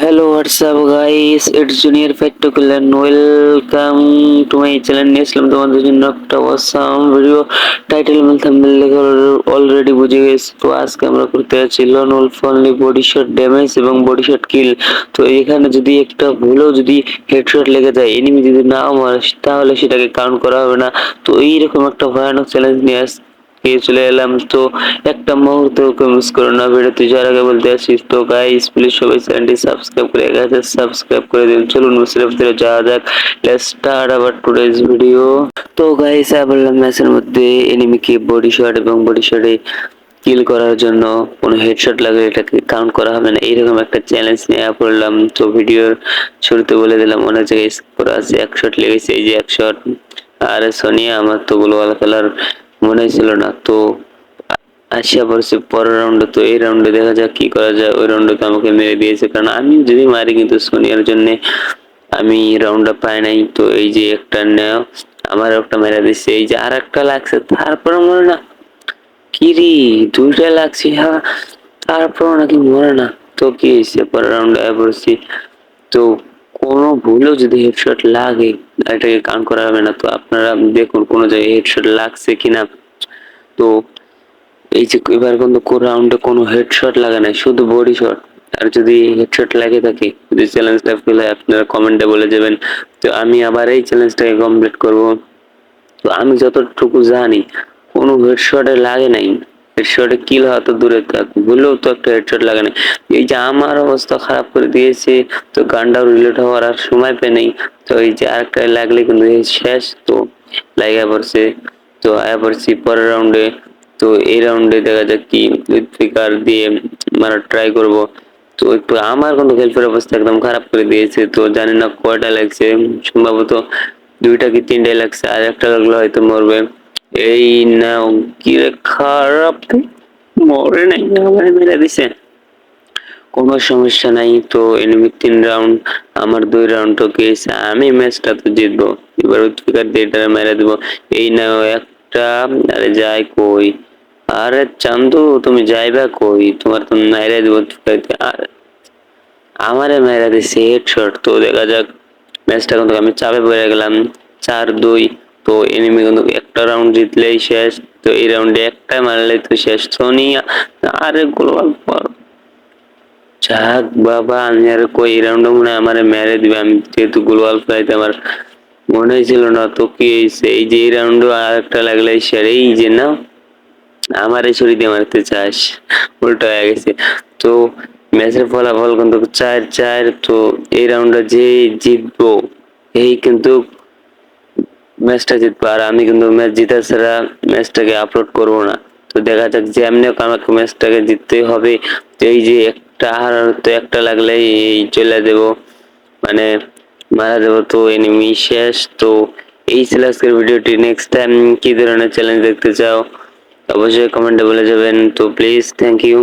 Hello, what's up, guys? It's Junior Fettukul and welcome to my channel. নিয়েছিলাম তোমাদের জন্য একটা awesome ভিডিও টাইটেল এবং থাম্বনেল দেখে অলরেডি বুঝে গেছি। তো আজকে আমরা করতে যাচ্ছি lone wolf only body shot damage এবং বডি শট কিল। তো এখানে যদি একটা ভুলেও যদি হেডশট লেগে যায়, এনিমি যদি না মারে তাহলে সেটাকে কাউন্ট করা হবে না। তো এইরকম একটা ভয়ানক চ্যালেঞ্জ নিয়ে চলে এলাম। তো একটা মুহূর্ত মিস করো না। ভিডিওতে যাওয়ার আগে বলতে আসিস তো গাইস প্লিজ সবাই চ্যানেলটি সাবস্ক্রাইব করে 1000 সাবস্ক্রাইব করে দিন। চলুন মুসির ভিতরে যাওয়া যাক। Let's start our today's video. তো গাইস বললাম ম্যাচের মধ্যে এনিমিকে বডি শট এবং বডি শটে কিল করার জন্য কোনো হেডশট লাগলে এটাকে কাউন্ট করা হবে না, এইরকম একটা চ্যালেঞ্জ নিয়ে পড়লাম। তো ভিডিওর শুরুতে বলে দিলাম অনেক জায়গায় স্কোর আছে, এক শট লেগেছে, এই যে এক শট। আর সোনিয়া আমার তো গ্লোবাল খেলার মনে ছিল না। তো আসিয়া পড়ছে পরের রাউন্ডে। তো এই রাউন্ডে দেখা যাক কি করা যায়। ওই রাউন্ডে তো আমাকে মেরে দিয়েছে, কারণ আমি যদি মারি কিন্তু সোনিয়ার জন্য আমি রাউন্ডটা পাই নাই। তো এই যে একটা নেও আমার একটা মেরে দিচ্ছে, এই যে আর একটা লাগছে, তারপরে মরে না। কিরি দুইটা লাগছে, হ্যাঁ তারপর নাকি মরে না। তো কি হয়েছে, পরের রাউন্ডে পড়ছি। তো কোনো ভুলেও যদি হেডশট লাগে এটাকে কাউন্ট করা হবে না। তো আপনারা দেখুন কোনো জায়গায় হেডশট লাগছে কিনা। তো এই যে এবার কিন্তু রাউন্ডে কোনো হেডশট লাগে নাই, শুধু বডি শট। আর যদি হেডশট লাগে থাকে, যদি চ্যালেঞ্জটা ফেল হয় আপনারা কমেন্টে বলে যাবেন। তো আমি আবার এই চ্যালেঞ্জটাকে কমপ্লিট করব। তো আমি যতটুকু জানি কোনো হেডশটে লাগে নাই। হেডশটে কিল হওয়া তো দূরে থাক, ভুলেও তো একটা হেডশট লাগে নাই। এই যে আমার অবস্থা খারাপ করে দিয়েছে। তো গানটাও রিলোড হওয়ার আর সময় পেয়ে নেই। তো এই যে আরেকটা লাগলে কিন্তু শেষ। তো লাগা পড়ছে। তো আয়া পড়ছি পরের রাউন্ডে। তো এই রাউন্ডে দেখা যাক কি ফিকার দিয়ে মারা ট্রাই করব। তো একটু আমার কিন্তু হেল্পের অবস্থা একদম খারাপ করে দিয়েছে। তো জানি না কয়টা লাগছে, সম্ভবত দুইটা কি তিনটাই লাগছে, আর একটা লাগলে হয়তো মরবে। এই নাও, কি রে খারাপ, মরে নাই, আমার মেরে দিছে। কোনো সমস্যা নাই। তো এনিমি 3 রাউন্ড, আমার 2 রাউন্ড তো গেছে, আমি ম্যাচটা তো জিতবো। এবার উৎপিকার দিয়ে এটা মেরে দেবো। এই নাও একটা। আরে যাই কই, আরে চান্দু তুমি যাইবা কই, তোমার তো মেরে দেবো। আর আমারে মেরে দিছে হেডশট। তো দেখা যাক ম্যাচটা কিন্তু আমি চাপে পড়ে গেলাম 4-2। তো এনিমি কিন্তু একটা রাউন্ড জিতলেই শেষ। তো এই রাউন্ডে একটা মারলেই তো শেষ। সোনিয়া আরে গোলওয়াল পর, যাক বাবা, আমি আর কই এই রাউন্ডে মনে হয় আমারে মেরে দিবে। আমি যেহেতু গোলওয়াল পাইতে আমার মনে ছিল না। তো কি হয়েছে, এই যে এই রাউন্ডে আর একটা লাগলেই শেষ। এই যে না, আমারে ছুরি দিয়ে মারতে চাস, উল্টো হয়ে গেছে। তো ম্যাচের ফলাফল কিন্তু 4-4। তো এই রাউন্ডে যে জিতবো এই কিন্তু ম্যাচটা জিতবো। আর আমি কিন্তু ম্যাচ জিতা ছাড়া ম্যাচটাকে আপলোড করবো না। তো দেখা যাক যে এমনি আমাকে ম্যাচটাকে জিততেই হবে। তো এই যে একটা হারার, তো একটা লাগলেই এই চলে দেবো, মানে মারা দেবো। তো এনিমি শেষ। তো এই ছিল আজকের ভিডিওটি। নেক্সট টাইম কি ধরনের চ্যালেঞ্জ দেখতে চাও অবশ্যই কমেন্টে বলে যাবেন। তো প্লিজ থ্যাংক ইউ।